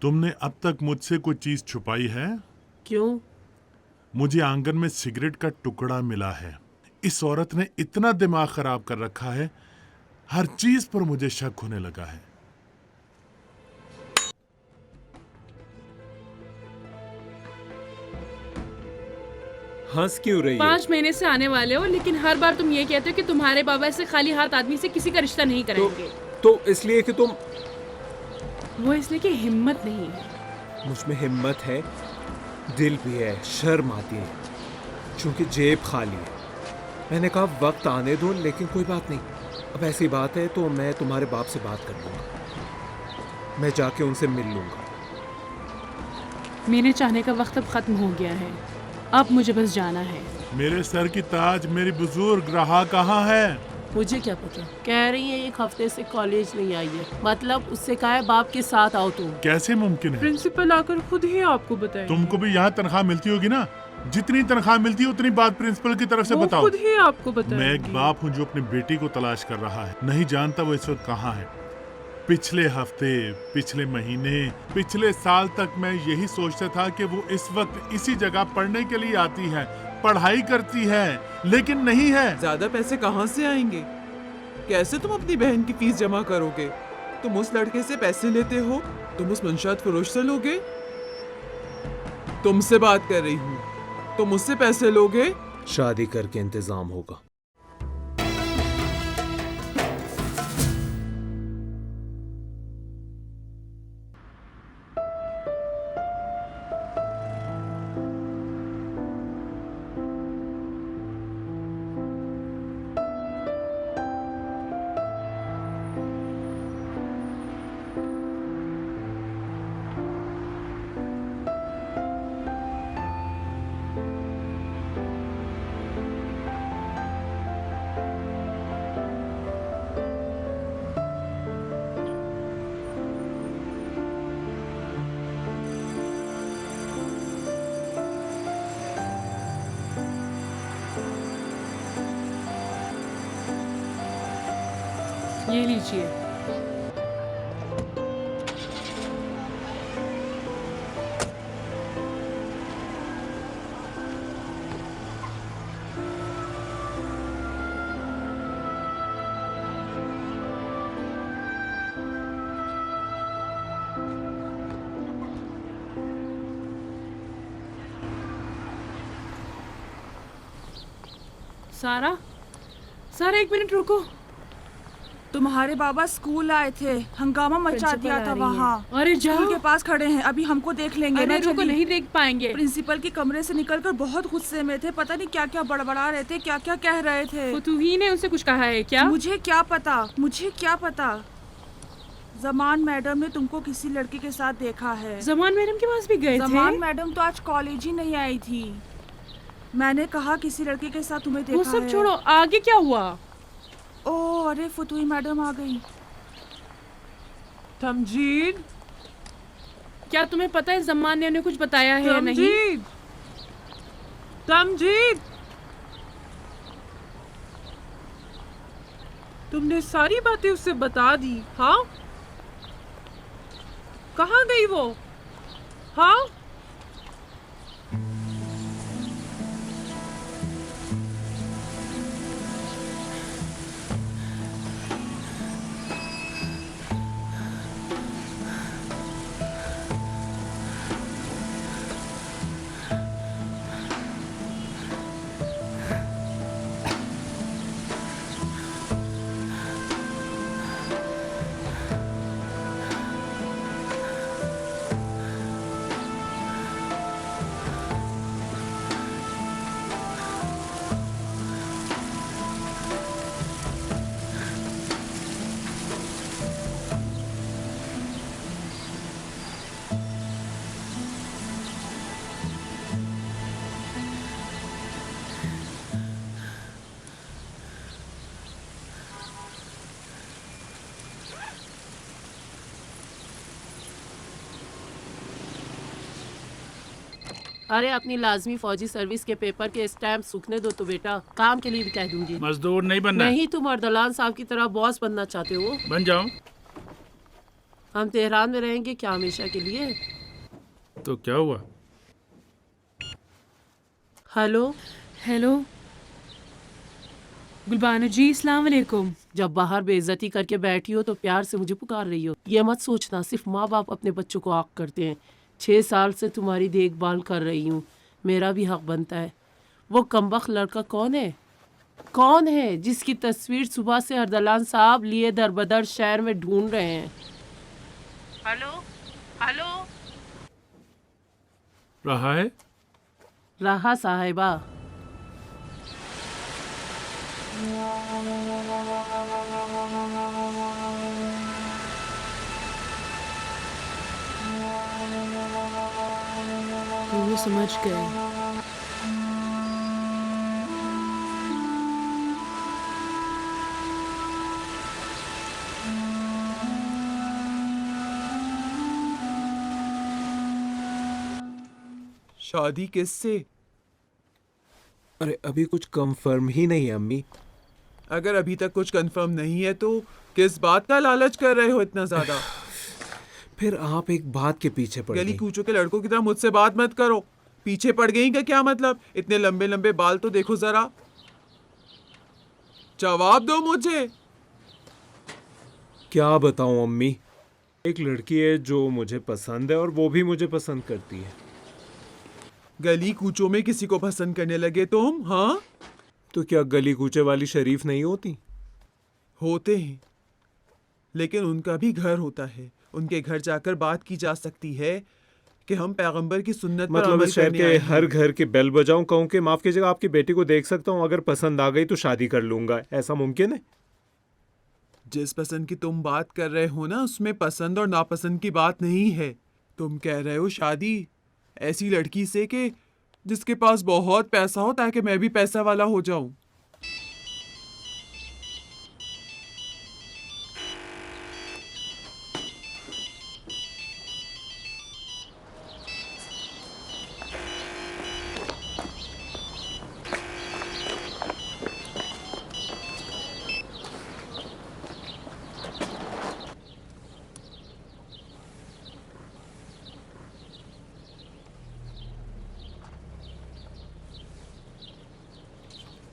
तुमने अब तक मुझसे कोई चीज छुपाई है? क्यों? मुझे आंगन में सिगरेट का टुकड़ा मिला है। इस औरत ने इतना दिमाग खराब कर रखा है, हर चीज पर मुझे शक होने लगा है। हंस क्यों रही हो? 5 महीने से आने वाले हो, लेकिन हर बार तुम ये कहते हो कि तुम्हारे बाबा ऐसे खाली हाथ आदमी से किसी का रिश्ता नहीं कराएंगे। तो इसलिए कि तुम... वो इसलिए कि हिम्मत नहीं है। मुझ में हिम्मत है, दिल भी है, शर्म आती है, क्योंकि जेब खाली है। मैंने कहा वक्त आने दो, लेकिन कोई बात नहीं। अब ऐसी बात है तो मैं तुम्हारे बाप से बात कर लूँगा। मैं जाके उनसे मिल लूँगा। मेरे चाहने का वक्त अब खत्म हो गया है। अब मुझे बस जाना है। मेरे सर की ताज, मेरी बुजुर्ग रहा कहाँ है? मुझे क्या पता। कह रही है 1 हफ्ते से कॉलेज नहीं आई है। मतलब उससे कहा है बाप के साथ आओ तुम। कैसे मुमकिन है? प्रिंसिपल आकर खुद ही आपको बताएंगे। तुमको भी यहाँ तनख्वाह मिलती होगी ना? जितनी तनख्वाह मिलती है उतनी बात प्रिंसिपल की तरफ से वो बताओ। खुद ही आपको बताएंगे। मैं एक बाप हूँ जो अपनी बेटी को तलाश कर रहा है। नहीं जानता वो इस वक्त कहाँ है। पिछले हफ्ते, पिछले महीने, पिछले साल तक मैं यही सोचता था कि वो इस वक्त इसी जगह पढ़ने के लिए आती है, पढ़ाई करती है, लेकिन नहीं है। ज्यादा पैसे कहाँ से आएंगे? कैसे तुम अपनी बहन की फीस जमा करोगे? तुम उस लड़के से पैसे लेते हो, तुम उस मुंशात फरोश से लोगे। तुमसे बात कर रही हूँ, तुम मुझसे पैसे लोगे? शादी करके इंतजाम होगा। ये लीजिए। सारा, सारा 1 मिनट रुको। तुम्हारे बाबा स्कूल आए थे, हंगामा मचा दिया था वहाँ। अरे स्कूल जाओ। के पास खड़े हैं, अभी हमको देख लेंगे। अरे मैं रुको, चली। नहीं देख पाएंगे। प्रिंसिपल के कमरे से निकलकर बहुत गुस्से में थे, पता नहीं क्या क्या बड़बड़ा रहे थे, क्या क्या कह रहे थे। फतूही ने उनसे कुछ कहा है क्या? मुझे क्या पता, मुझे क्या पता। जमान मैडम ने तुमको किसी लड़के के साथ देखा है। जमान मैडम के पास भी गए थे? जमान मैडम तो आज कॉलेज ही नहीं आई थी। मैंने कहा किसी लड़के के साथ तुम्हें देखा वो सब है। छोड़ो, आगे क्या हुआ? ओह अरे फतूही मैडम आ गई। तमजीद, क्या तुम्हें पता है जमान ने उन्हें कुछ बताया है या नहीं? तमजीद, तमजीद, तुमने सारी बातें उससे बता दी? हाँ, कहाँ गई वो? हाँ, अरे अपनी लाजमी फौजी सर्विस के पेपर के स्टैम्प सूखने दो तो बेटा, काम के लिए भी कह दूंगी। मजदूर नहीं बनना। नहीं, तुम अर्दलान साहब की तरह बॉस बनना चाहते हो? बन जाऊं। हम तेहरान में रहेंगे क्या हमेशा के लिए? तो क्या हुआ? हेलो। हेलो गुलबानो जी, अस्सलाम वालेकुम। जब बाहर बेइज्जती करके बैठी हो तो प्यार से मुझे पुकार रही हो। ये मत सोचना सिर्फ माँ बाप अपने बच्चों को आँख करते हैं। 6 साल से तुम्हारी देखभाल कर रही हूँ, मेरा भी हक बनता है। वो कमबख्त लड़का कौन है? कौन है जिसकी तस्वीर सुबह से अरदलान साहब लिए दरबदर शहर में ढूंढ रहे हैं? Hello hello. रहा है? राहा साहिबा। तो वो समझ गए। शादी किससे? अरे अभी कुछ कंफर्म ही नहीं है अम्मी। अगर अभी तक कुछ कंफर्म नहीं है तो किस बात का लालच कर रहे हो इतना ज्यादा? फिर आप एक बात के पीछे पड़ गली गई। कूचों के लड़कों की तरह मुझसे बात मत करो। पीछे पड़ गई का क्या मतलब? इतने लंबे लंबे बाल तो देखो जरा। जवाब दो मुझे। क्या बताऊं अम्मी, एक लड़की है जो मुझे पसंद है और वो भी मुझे पसंद करती है। गली कूचों में किसी को पसंद करने लगे तुम? हाँ, तो क्या गली कूचे वाली शरीफ नहीं होती? होते हैं, लेकिन उनका भी घर होता है। उनके घर जाकर बात की जा सकती है कि हम पैगंबर की सुन्नत पर मतलब अमल इस शहर करने के आए हैं। हर घर के बेल बजाऊं, कहूं कि माफ कीजिएगा आपकी बेटी को देख सकता हूं, अगर पसंद आ गई तो शादी कर लूंगा, ऐसा मुमकिन है? जिस पसंद की तुम बात कर रहे हो ना, उसमें पसंद और नापसंद की बात नहीं है। तुम कह रहे हो शादी ऐसी लड़की से कि जिसके पास बहुत पैसा हो, ताकि मैं भी पैसा वाला हो जाऊं।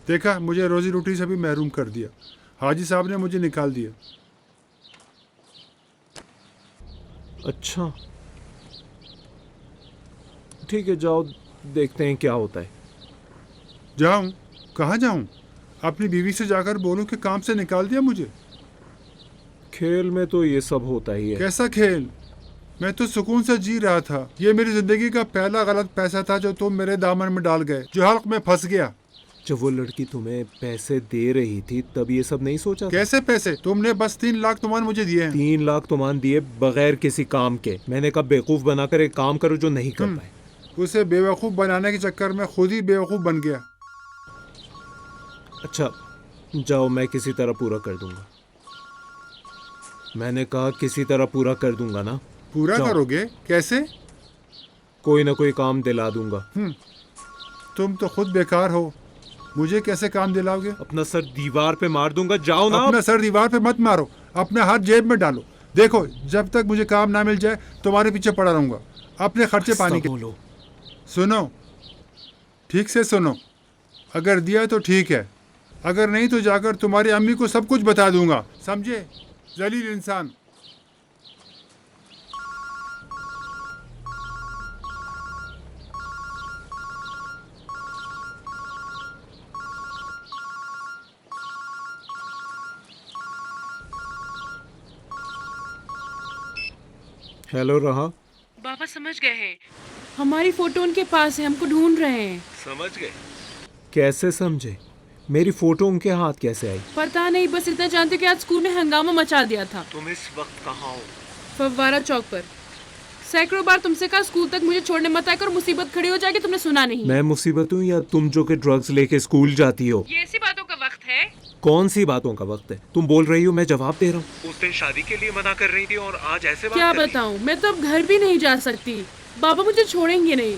देखा, मुझे रोजी रोटी से भी महरूम कर दिया। हाजी साहब ने मुझे निकाल दिया। अच्छा ठीक है, जाओ देखते हैं क्या होता है। जाऊं? कहाँ जाऊं? अपनी बीवी से जाकर बोलूं कि काम से निकाल दिया मुझे? खेल में तो ये सब होता ही है। कैसा खेल? मैं तो सुकून से जी रहा था। ये मेरी जिंदगी का पहला गलत पैसा था जो तुम मेरे दामन में डाल गए, जो हल्क में फंस गया। जब वो लड़की तुम्हें पैसे दे रही थी तब ये सब नहीं सोचा था? कैसे पैसे? तुमने बस 3 लाख तुमान मुझे दिए हैं। 3 लाख तुमान दिए बगैर किसी काम के? मैंने कहा बेवकूफ बनाकर एक काम करो जो नहीं कर पाए। उसे बेवकूफ़ बनाने के चक्कर में खुद ही बेवकूफ़ बन गया। अच्छा जाओ, मैं किसी तरह पूरा कर दूंगा। मैंने कहा किसी तरह पूरा कर दूंगा ना। पूरा जाओ। करोगे? कैसे? कोई ना कोई काम दिला दूंगा। तुम तो खुद बेकार हो, मुझे कैसे काम दिलाओगे? अपना सर दीवार पे मार दूंगा। जाओ ना। अपना सर दीवार पे मत मारो, अपना हाथ जेब में डालो। देखो, जब तक मुझे काम ना मिल जाए तुम्हारे पीछे पड़ा रहूंगा अपने खर्चे पानी के। बोलो। सुनो, ठीक से सुनो। अगर दिया तो ठीक है, अगर नहीं तो जाकर तुम्हारी अम्मी को सब कुछ बता दूंगा, समझे? जलील इंसान। हेलो रहा। बाबा समझ गए हैं, हमारी फोटो उनके पास है, हमको ढूंढ रहे हैं। समझ गए? कैसे समझे? मेरी फोटो उनके हाथ कैसे आई? पता नहीं, बस इतना जानते कि आज स्कूल में हंगामा मचा दिया था। तुम इस वक्त कहाँ हो? फव्वारा चौक पर। सैकड़ों बार तुमसे कहा स्कूल तक मुझे छोड़ने मत आकर, मुसीबत खड़ी हो जाएगी, तुमने सुना नहीं। मैं मुसीबत हूँ या तुम जो कि ड्रग्स लेके स्कूल जाती हो? ये ऐसी बातों का वक्त है? कौन सी बातों का वक्त है? तुम बोल रही हो, मैं जवाब दे रहा हूँ। उस दिन शादी के लिए मना कर रही थी और आज ऐसे बात क्या कर रही। बताऊं, मैं तो अब घर भी नहीं जा सकती। बाबा मुझे छोड़ेंगे नहीं।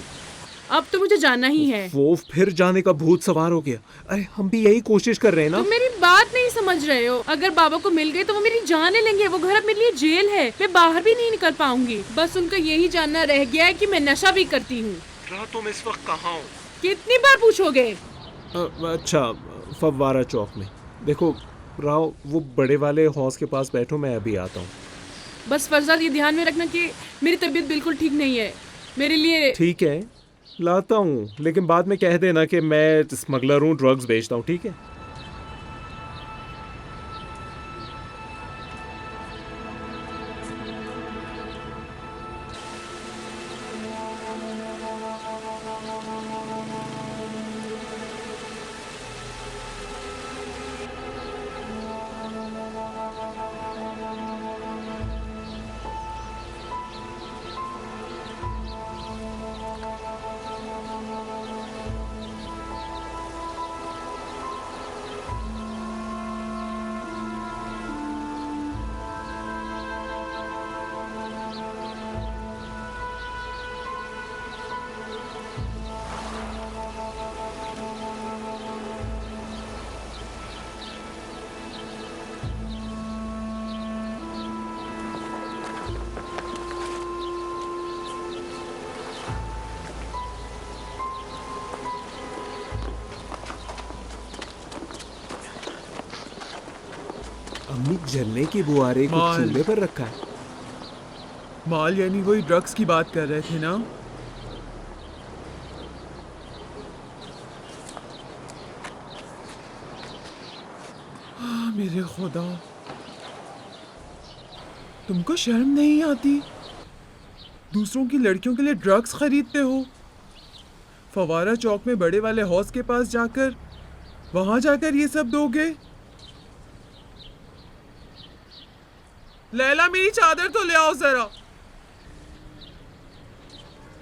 अब तो मुझे जाना ही है। वो फिर जाने का भूत सवार हो गया। अरे हम भी यही कोशिश कर रहे हैं ना। तुम मेरी बात नहीं समझ रहे हो। अगर बाबा को मिल गए तो वो मेरी जान ले लेंगे। वो घर अब मेरे लिए जेल है। मैं बाहर भी नहीं निकल पाऊंगी। बस उनका यही जानना रह गया है कि मैं नशा भी करती हूँ। तुम इस वक्त कहाँ हो? कितनी बार पूछोगे? अच्छा, फव्वारा चौक में। देखो राव, वो बड़े वाले हौस के पास बैठो, मैं अभी आता हूँ। बस फरजाद ये ध्यान में रखना कि मेरी तबीयत बिल्कुल ठीक नहीं है। मेरे लिए ठीक है, लाता हूँ, लेकिन बाद में कह देना कि मैं स्मगलर हूँ, ड्रग्स बेचता हूँ, ठीक है? अम्मी, जलने की बुआरे को माल। चूल्हे पर रखा है। माल यानी वही ड्रग्स की बात कर रहे थे ना? मेरे खुदा, तुमको शर्म नहीं आती? दूसरों की लड़कियों के लिए ड्रग्स खरीदते हो? फवारा चौक में बड़े वाले हौस के पास जाकर, वहां जाकर ये सब दोगे? लैला, मेरी चादर तो ले आओ जरा।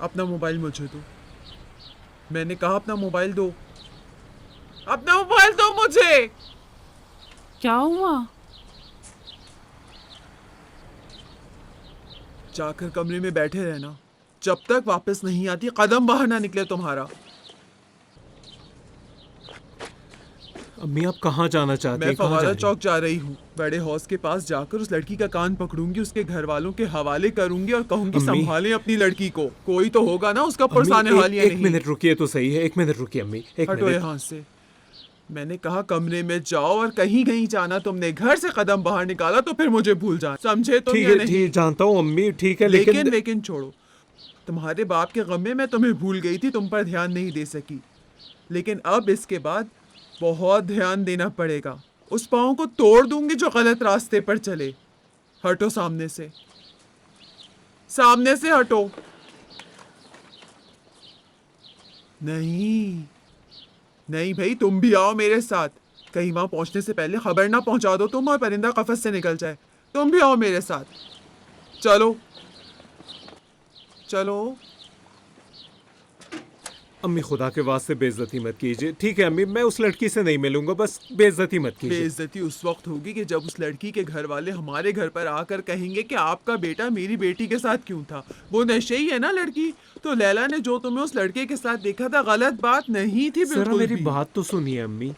अपना मोबाइल मुझे दो। मैंने कहा अपना मोबाइल दो। अपना मोबाइल दो मुझे। क्या हुआ? जाकर कमरे में बैठे रहना जब तक वापस नहीं आती, कदम बाहर ना निकले तुम्हारा। अम्मी, आप कहाँ जाना चाहते मैं हैं? कहाँ जा फवारा रही हैं? चौक जा रही हूँ। बड़े हौस के पास जाकर उस लड़की का कान पकड़ूंगी, उसके घर वालों के हवाले करूंगी और कहूंगी अम्मी। संभालें अपनी लड़की को। कोई तो होगा ना उसका पुरसाने अम्मी, हाल या एक नहीं। मिनट रुकिए तो सही है। एक मिनट रुकिए अम्मी, एक हटो मिनट। यहाँ से। मैंने कहा कमरे में जाओ, और कहीं कहीं जाना तुमने घर से कदम बाहर निकाला तो फिर मुझे भूल जाना, समझे तुम ठीक या है, नहीं? ठीक, जानता हूँ अम्मी, ठीक है, लेकिन लेकिन छोड़ो। तुम्हारे बाप के गम में मैं तुम्हें भूल गई थी, तुम पर ध्यान नहीं दे सकी। लेकिन अब इसके बाद बहुत ध्यान देना पड़ेगा। उस पाँव को तोड़ दूंगी जो गलत रास्ते पर चले। हटो सामने से, सामने से हटो। नहीं नहीं भाई, तुम भी आओ मेरे साथ। कहीं वहां पहुंचने से पहले खबर ना पहुंचा दो तुम और परिंदा कफस से निकल जाए। तुम भी आओ मेरे साथ। चलो चलो। अम्मी, खुदा के वास्ते बेइज्जती मत कीजिए, ठीक है अम्मी? मैं उस लड़की से नहीं मिलूंगा, बस बेइज्जती मत कीजिए। बेइज्जती उस वक्त होगी कि जब उस लड़की के घर वाले हमारे घर पर आकर कहेंगे कि आपका बेटा मेरी बेटी के साथ क्यों था। वो नशे ही है ना लड़की। तो लैला ने जो तुम्हें उस लड़के के साथ देखा था, गलत बात नहीं थी जरा बिल्कुल मेरी भी। बात तो सुनिए अम्मी।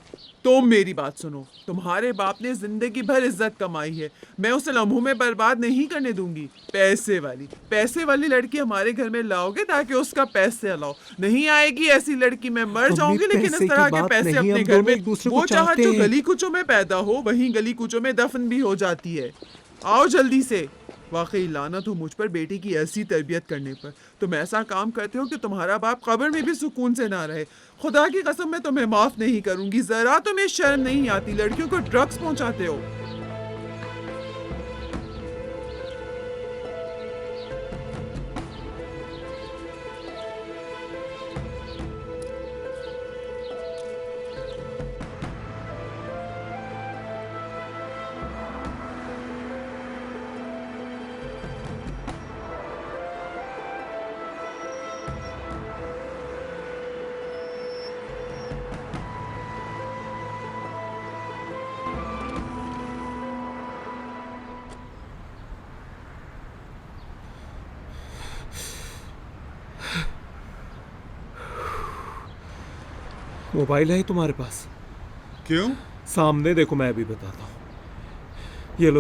तुम मेरी बात सुनो। तुम्हारे बाप ने जिंदगी भर इज्जत कमाई है, मैं उसे लम्हों में बर्बाद नहीं करने दूंगी। पैसे वाली लड़की हमारे घर में लाओगे ताकि उसका पैसे लाओ। नहीं आएगी ऐसी लड़की, मैं मर अम्मी, जाऊंगी। लेकिन पैसे इस तरह की के बात पैसे नहीं, अपने हम घर दोनों में, एक दूसरे को वो चाहत चाहते जो हैं। गली कुचों में पैदा हो वहीं गली कुचों में दफन भी हो जाती है। आओ जल्दी से। वाकई लानत हो मुझ पर बेटी की ऐसी तरबियत करने पर। तुम ऐसा काम करते हो कि तुम्हारा बाप कब्र में भी सुकून से ना रहे। खुदा की कसम मैं तुम्हें माफ नहीं करूंगी। जरा तुम्हें शर्म नहीं आती? लड़कियों को ड्रग्स पहुंचाते हो। मोबाइल है तुम्हारे पास? क्यों? सामने देखो, मैं अभी बताता हूँ। ये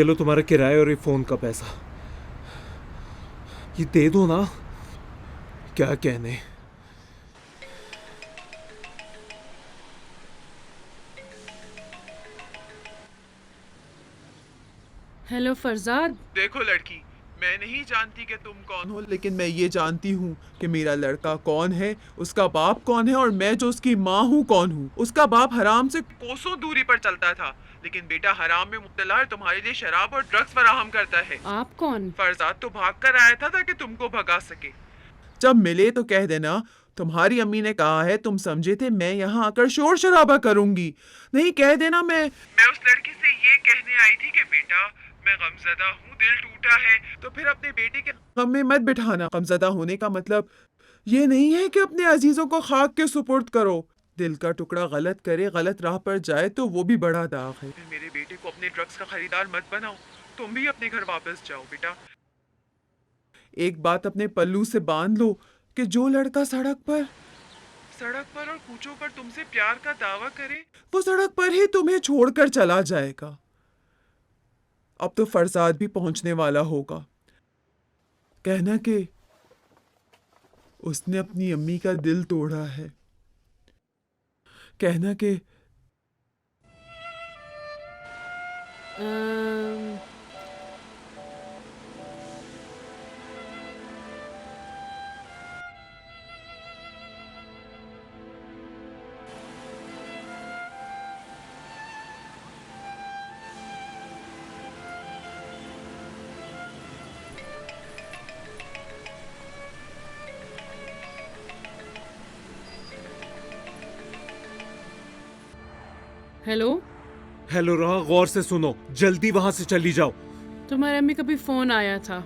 लो तुम्हारा किराया और ये फोन का पैसा। ये दे दो ना। क्या कहने। हेलो फरजाद। देखो लड़की, मैं नहीं जानती कि तुम कौन हो, लेकिन मैं ये जानती हूँ कि मेरा लड़का कौन है, उसका बाप कौन है और मैं जो उसकी माँ हूँ कौन हूँ। उसका बाप हराम से कोसों दूरी पर चलता था, लेकिन बेटा हराम में मुब्तला है, तुम्हारे लिए शराब और ड्रग्स फराहम करता है। आप कौन? फरजाद तो भाग कर आया था ताकि तुमको भगा सके। जब मिले तो कह देना तुम्हारी अम्मी ने कहा है, तुम समझे थे मैं यहाँ आकर शोर शराबा करूंगी। नहीं, कह देना मैं उस लड़की से ये कहने आई थी कि बेटा मैं गमज़दा हूँ, दिल टूटा है, तो फिर अपने बेटे के गम में मत बिठाना। गमज़दा होने का मतलब ये नहीं है कि अपने अजीजों को खाक के सुपुर्द करो। दिल का टुकड़ा गलत करे, गलत राह पर जाए तो वो भी बड़ा दाग है। मेरे बेटे को अपने ड्रग्स का खरीदार मत बनाओ। तुम भी अपने घर वापस जाओ बेटा। एक बात अपने पल्लू से बांध लो कि जो लड़का सड़क पर और कूचों पर तुमसे प्यार का दावा करे, वो सड़क पर ही तुम्हें छोड़कर चला जाएगा। अब तो फरसाद भी पहुंचने वाला होगा। कहना कि उसने अपनी अम्मी का दिल तोड़ा है। कहना कि अम्म, हेलो। हेलो राह, गौर से सुनो, जल्दी वहां से चली जाओ। तुम्हारे अम्मी का भी फोन आया था।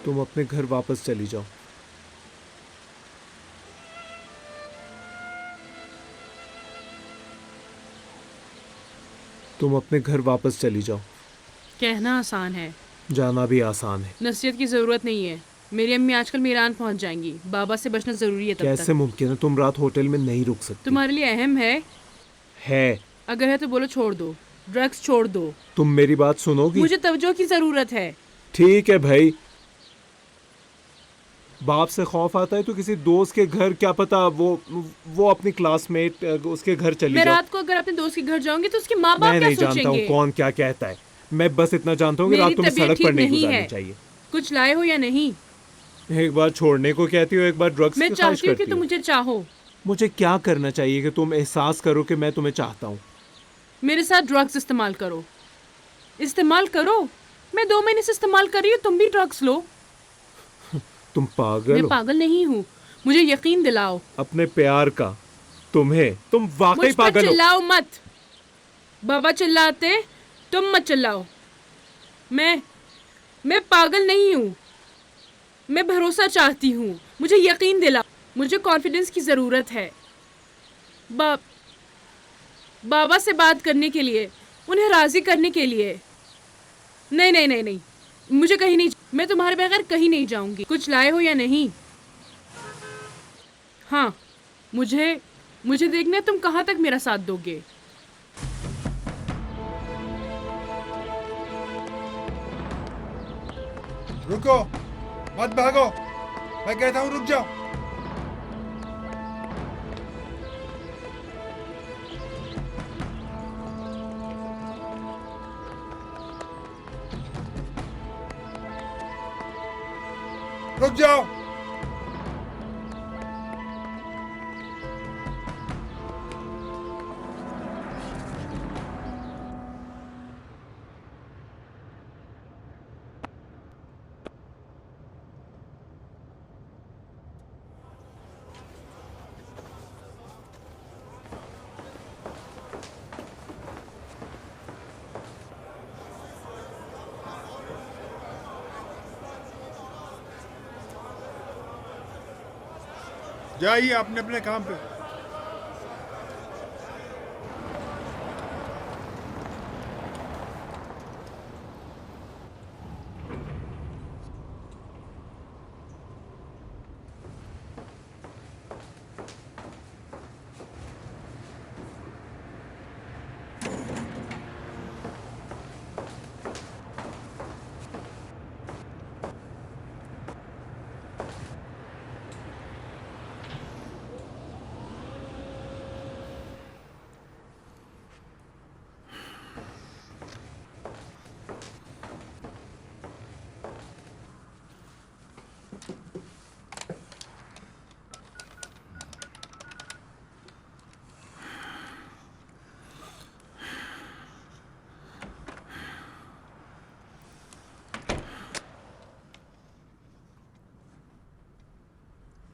तुम अपने घर वापस चली जाओ। तुम अपने घर वापस चली जाओ। कहना आसान है, जाना भी आसान है। नसीहत की जरूरत नहीं है। मेरी अम्मी आजकल मीरान पहुंच जाएंगी। बाबा से बचना जरूरी है तब कैसे तक। मुमकिन है? तुम रात होटल में नहीं रुक सकती। तुम्हारे लिए अहम है? है। अगर है तो बोलो छोड़ दो, ड्रग्स छोड़ दो। तुम मेरी बात सुनोगी? मुझे तवज्जो की जरूरत है। ठीक है भाई। बाप से खौफ आता है तो किसी दोस्त के घर, क्या पता वो अपनी क्लासमेट उसके घर चली मैं जाओ। रात को अगर अपने दोस्त के घर जाऊंगी तो उसके माँ बाप मैं क्या नहीं जानता हूँ सोचेंगे? कौन क्या कहता है। मैं बस इतना जानता हूँ कि रात मेरी तुम्हें तबीयत सड़क पर ठीक नहीं नहीं गुजारनी है। चाहिए। कुछ लाए हो या नहीं? एक बार छोड़ने को कहती हो, एक बार ड्रग्स मैं की ख्वाहिश चाहती हूँ कि करती तुम हो। मुझे चाहो। मुझे क्या करना चाहिए कि तुम एहसास करो कि मैं तुम्हें चाहता हूँ? मेरे साथ ड्रग्स इस्तेमाल करो। इस्तेमाल करो। मैं 2 महीने से इस्तेमाल कर रही हूँ, तुम भी ड्रग्स लो। तुम पागल मैं हो। पागल नहीं हूँ, मुझे यकीन दिलाओ। अपने प्यार का। तुम वाकई मुझ पर पागल हो। चिल्लाओ मत। बाबा चिल्लाते, तुम मत चिल्लाओ। मैं पागल नहीं हूँ। मैं भरोसा चाहती हूँ, मुझे यकीन दिलाओ। मुझे कॉन्फिडेंस की ज़रूरत है। बाबा से बात करने के लिए, उन्हें राज़ी करने के लिए। नहीं नहीं नहीं नहीं, मुझे कहीं नहीं, मैं तुम्हारे बगैर कहीं नहीं जाऊंगी। कुछ लाए हो या नहीं? हाँ, मुझे देखना है तुम कहाँ तक मेरा साथ दोगे। रुको, मत भागो। मैं कहता हूँ रुक जाओ। रुक जाओ। जाइए अपने अपने काम पे।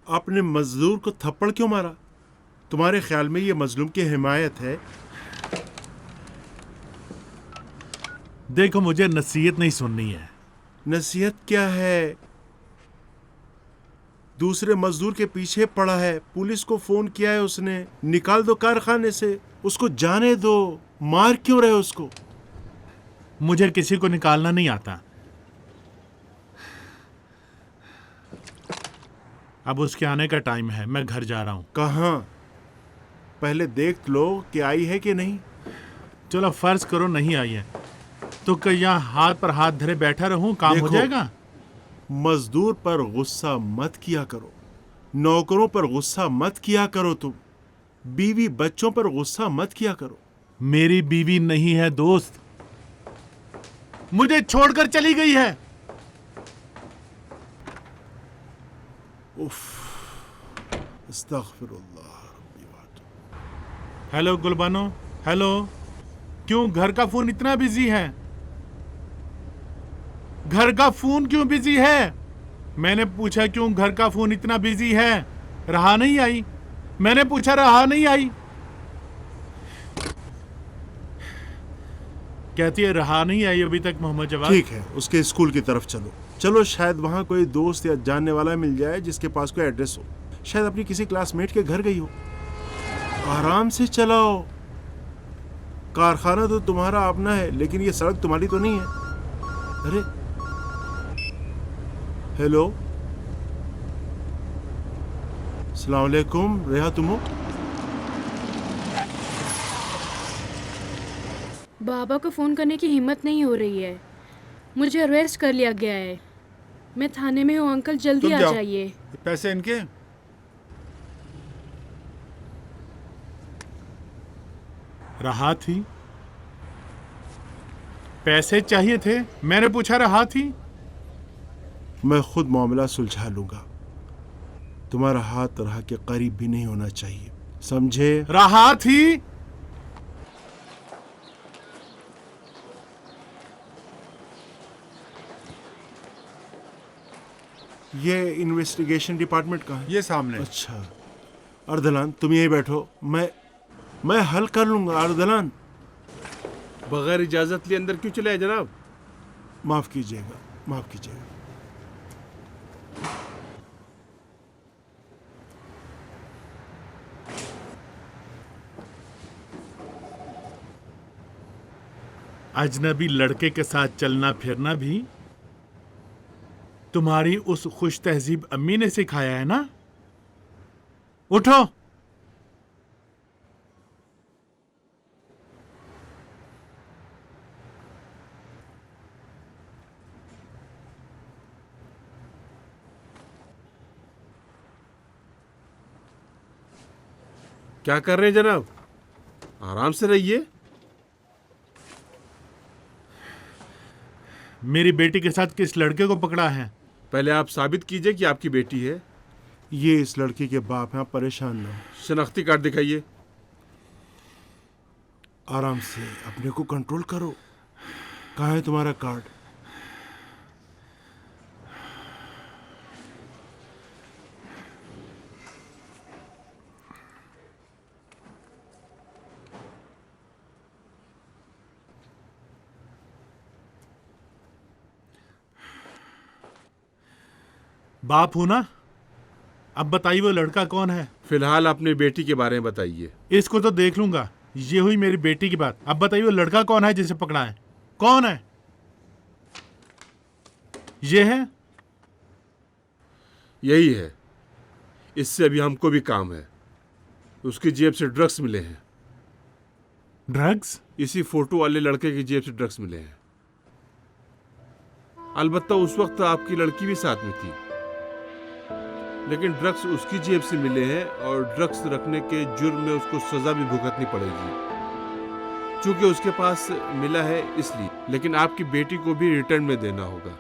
आपने मजदूर को थप्पड़ क्यों मारा? तुम्हारे ख्याल में ये मजलूम की हिमायत है? देखो, मुझे नसीहत नहीं सुननी है। नसीहत क्या है? दूसरे मजदूर के पीछे पड़ा है, पुलिस को फोन किया है उसने। निकाल दो कारखाने से, उसको जाने दो। मार क्यों रहे हो उसको? मुझे किसी को निकालना नहीं आता। अब उसके आने का टाइम है, मैं घर जा रहा हूं। कहाँ? पहले देख लो कि आई है कि नहीं। चलो फर्ज करो नहीं आई है, तो क्या यहाँ हाथ पर हाथ धरे बैठा रहूं? काम हो देखो, जाएगा? मजदूर पर गुस्सा मत किया करो, नौकरों पर गुस्सा मत किया करो, तुम बीवी बच्चों पर गुस्सा मत किया करो। मेरी बीवी नहीं है दोस्त, मुझे छोड़कर चली गई है। उफ, अस्तगफिरुल्लाह रब्बी व अतूब। Hello Gulbano, hello. क्यों घर का फोन इतना बिजी है? घर का फोन क्यों बिजी है? मैंने पूछा क्यों घर का फोन इतना बिजी है? रहा नहीं आई। मैंने पूछा, रहा नहीं आई। कहती है रहा नहीं आई अभी तक मोहम्मद जवाद। ठीक है, उसके स्कूल की तरफ चलो। चलो, शायद वहां कोई दोस्त या जानने वाला मिल जाए जिसके पास कोई एड्रेस हो। शायद अपनी किसी क्लासमेट के घर गई हो। आराम से चलाओ। कारखाना तो तुम्हारा अपना है, लेकिन ये सड़क तुम्हारी तो नहीं है। अरे हेलो, अस्सलाम वालेकुम। रेहा तुम हो? बाबा को फ़ोन करने की हिम्मत नहीं हो रही है। मुझे अरेस्ट कर लिया गया है। मैं थाने में हूँ अंकल, जल्दी तुम आ जाओ। जाइए। पैसे इनके। रहा थी, पैसे चाहिए थे, मैंने पूछा रहा थी। मैं खुद मामला सुलझा लूंगा। तुम्हारा हाथ रहा के करीब भी नहीं होना चाहिए, समझे? रहा थी। ये इन्वेस्टिगेशन डिपार्टमेंट का है। ये सामने। अच्छा, अर्दलान तुम यहीं बैठो, मैं हल कर लूंगा। अर्दलान, बगैर इजाजत लिए अंदर क्यों चले आए जनाब? माफ कीजिएगा, माफ कीजिएगा। अजनबी लड़के के साथ चलना फिरना भी तुम्हारी उस खुश तहजीब अम्मी ने सिखाया है ना? उठो। क्या कर रहे हैं जनाब? आराम से रहिए। मेरी बेटी के साथ किस लड़के को पकड़ा है? पहले आप साबित कीजिए कि आपकी बेटी है। ये इस लड़की के बाप हैं, आप परेशान ना हो। शनाख्ती कार्ड दिखाइए। आराम से, अपने को कंट्रोल करो। कहाँ है तुम्हारा कार्ड? बाप हूं ना? अब बताइए वो लड़का कौन है? फिलहाल अपनी बेटी के बारे में बताइए। इसको तो देख लूंगा, ये हुई मेरी बेटी की बात। अब बताइए वो लड़का कौन है जिसे पकड़ा है? कौन है? ये है? यही है, इससे अभी हमको भी काम है। उसकी जेब से ड्रग्स मिले हैं। ड्रग्स? इसी फोटो वाले लड़के की जेब से ड्रग्स मिले हैं। अलबत्ता उस वक्त आपकी लड़की भी साथ में थी, लेकिन ड्रग्स उसकी जेब से मिले हैं और ड्रग्स रखने के जुर्म में उसको सजा भी भुगतनी पड़ेगी, क्योंकि उसके पास मिला है इसलिए। लेकिन आपकी बेटी को भी रिटर्न में देना होगा।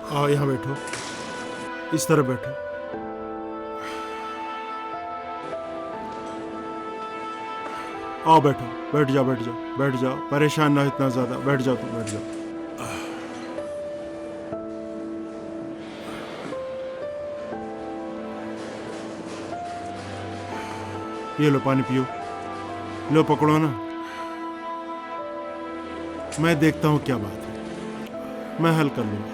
आओ यहाँ बैठो, इस तरह बैठो। आओ बैठो, बैठ जाओ, बैठ जाओ, बैठ जाओ। परेशान ना हो इतना ज्यादा, बैठ जाओ, तुम बैठ जाओ। ये लो पानी पियो, लो पकड़ो ना। मैं देखता हूँ क्या बात है, मैं हल कर लूंगा।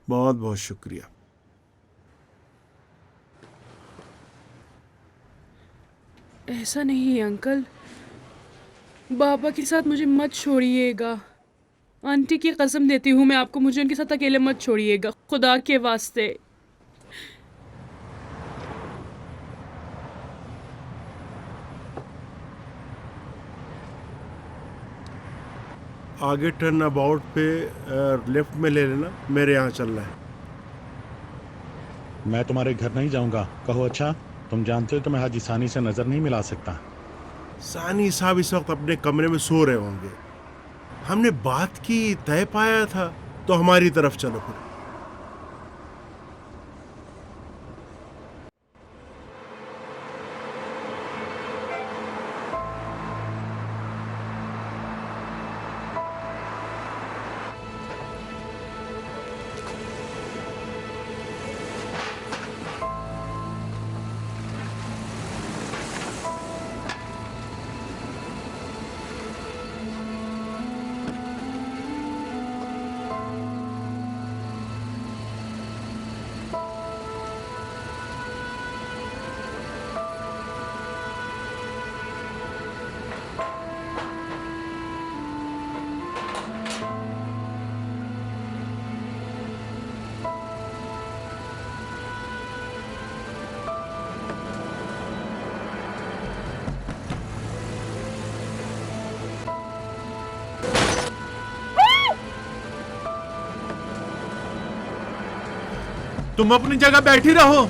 बहुत बहुत शुक्रिया। ऐसा नहीं है अंकल, बाबा के साथ मुझे मत छोड़िएगा। आंटी की कसम देती हूँ मैं आपको, मुझे उनके साथ अकेले मत छोड़िएगा, खुदा के वास्ते। आगे टर्न अबाउट पे लेफ्ट में ले लेना, मेरे यहाँ चलना है। मैं तुम्हारे घर नहीं जाऊंगा। कहो अच्छा, तुम जानते हो तो मैं हाजी सानी से नजर नहीं मिला सकता। सानी साहब इस वक्त अपने कमरे में सो रहे होंगे। हमने बात की, तय पाया था, तो हमारी तरफ चलो फिर। तुम अपनी जगह बैठी रहो।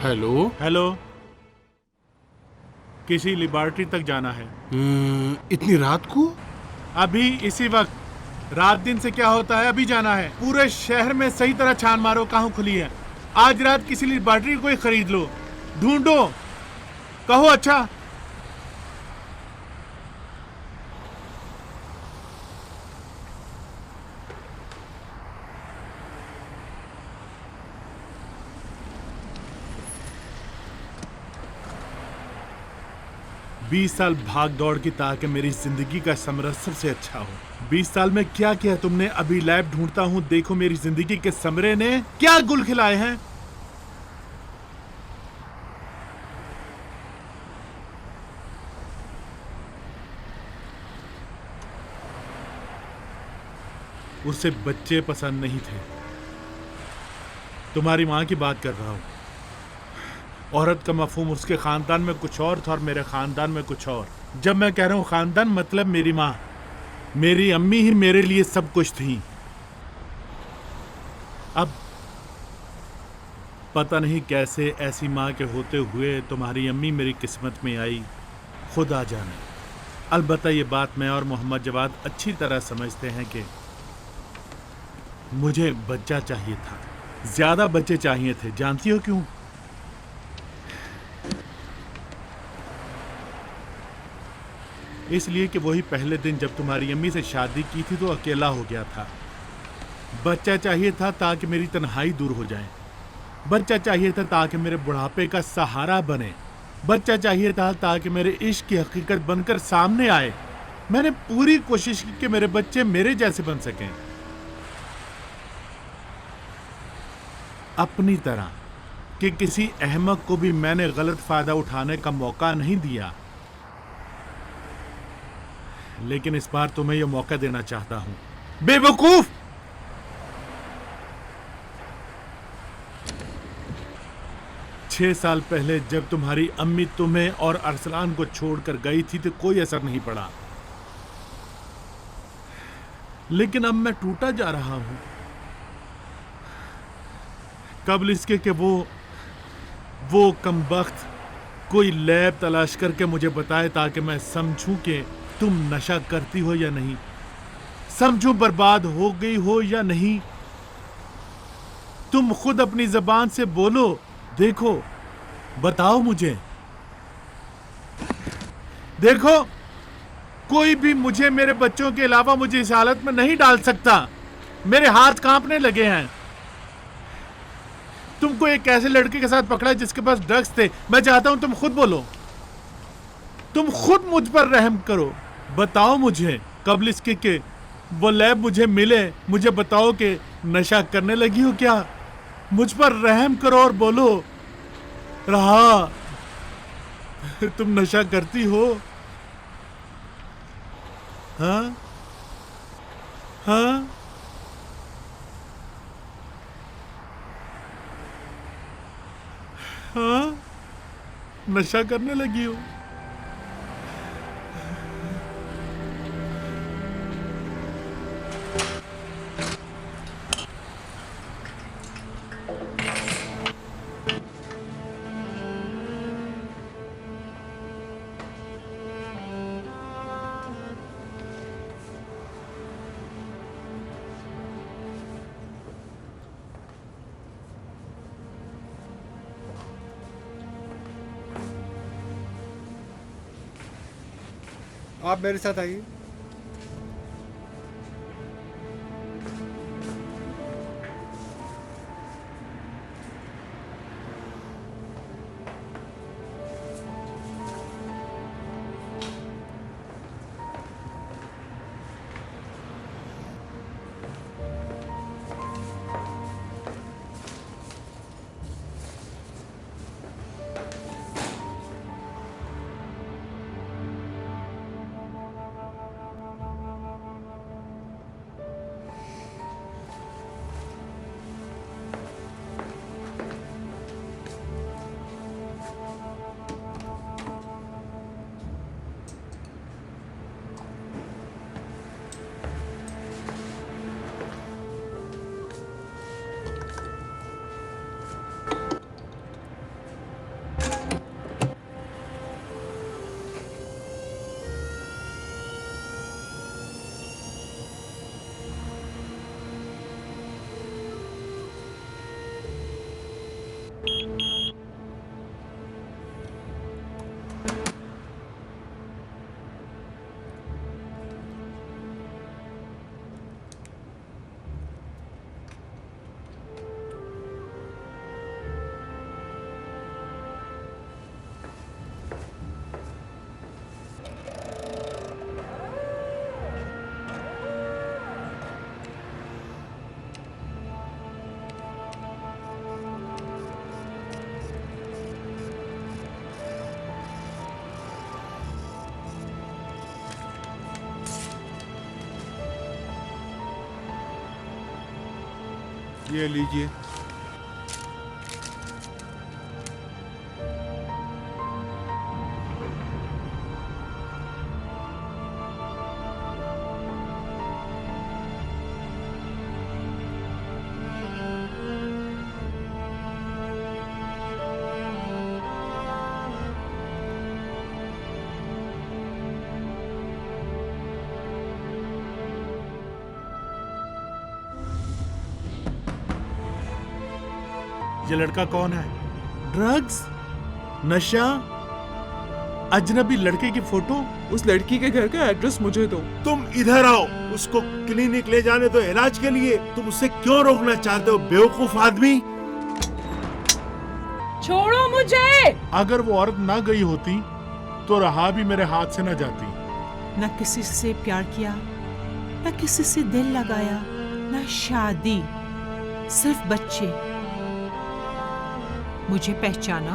हेलो। हेलो, किसी लिबर्टी तक जाना है। इतनी रात को? अभी इसी वक्त। रात दिन से क्या होता है, अभी जाना है। पूरे शहर में सही तरह छान मारो कहाँ खुली है। आज रात किसी लिबर्टी को ही खरीद लो, ढूंढो। कहो अच्छा। 20 साल भाग दौड़ की ताकि मेरी जिंदगी का समरस सबसे अच्छा हो। 20 साल में क्या किया तुमने? अभी लैब ढूंढता हूँ, देखो मेरी जिंदगी के समरे ने क्या गुल खिलाए हैं। उसे बच्चे पसंद नहीं थे। तुम्हारी माँ की बात कर रहा हूँ। औरत का मफहूम उसके खानदान में कुछ और था और मेरे खानदान में कुछ और। जब मैं कह रहा हूँ खानदान, मतलब मेरी माँ, मेरी अम्मी ही मेरे लिए सब कुछ थी। अब पता नहीं कैसे ऐसी माँ के होते हुए तुम्हारी अम्मी मेरी किस्मत में आई, खुदा जाने। अलबत्ता ये बात मैं और मोहम्मद जवाद अच्छी तरह समझते हैं कि मुझे बच्चा चाहिए था, ज्यादा बच्चे चाहिए थे। जानती हो क्यों? इसलिए कि वही पहले दिन जब तुम्हारी अम्मी से शादी की थी तो अकेला हो गया था। बच्चा चाहिए था ताकि मेरी तन्हाई दूर हो जाए। बच्चा चाहिए था ताकि मेरे बुढ़ापे का सहारा बने। बच्चा चाहिए था ताकि मेरे इश्क की हकीकत बनकर सामने आए। मैंने पूरी कोशिश की कि मेरे बच्चे मेरे जैसे बन सकें, अपनी तरह, कि किसी अहमक को भी मैंने गलत फायदा उठाने का मौका नहीं दिया। लेकिन इस बार तुम्हें यह मौका देना चाहता हूं। बेवकूफ! छह साल पहले जब तुम्हारी अम्मी तुम्हें और अरसलान को छोड़कर गई थी तो कोई असर नहीं पड़ा, लेकिन अब मैं टूटा जा रहा हूं। कबल इसके कि वो कमबख्त कोई लैब तलाश करके मुझे बताए ताकि मैं समझूं कि तुम नशा करती हो या नहीं, समझूं बर्बाद हो गई हो या नहीं। तुम खुद अपनी जबान से बोलो, देखो, बताओ मुझे। देखो, कोई भी मुझे, मेरे बच्चों के अलावा मुझे इस हालत में नहीं डाल सकता। मेरे हाथ कांपने लगे हैं। तुमको एक ऐसे लड़के के साथ पकड़ा जिसके पास ड्रग्स थे। मैं चाहता हूं तुम खुद बोलो, तुम खुद मुझ पर रहम करो। बताओ मुझे, कबल इसके के वो लैब मुझे मिले, मुझे बताओ कि नशा करने लगी हो क्या। मुझ पर रहम करो और बोलो, रहा, तुम नशा करती हो? हाँ हाँ, हाँ, नशा करने लगी हो। आप मेरे साथ आइए। ये लीजिए। ये लड़का कौन है? ड्रग्स, नशा। अजनबी लड़के की फोटो। उस लड़की के घर का एड्रेस मुझे दो। तुम इधर आओ, उसको क्लिनिक ले जाने दो इलाज के लिए। तुम उसे क्यों रोकना चाहते हो बेवकूफ आदमी? छोड़ो मुझे। अगर वो औरत ना गई होती तो रहा भी मेरे हाथ से न जाती। न किसी से प्यार किया, न किसी से दिल लगाया, न शादी, सिर्फ बच्चे। मुझे पहचाना?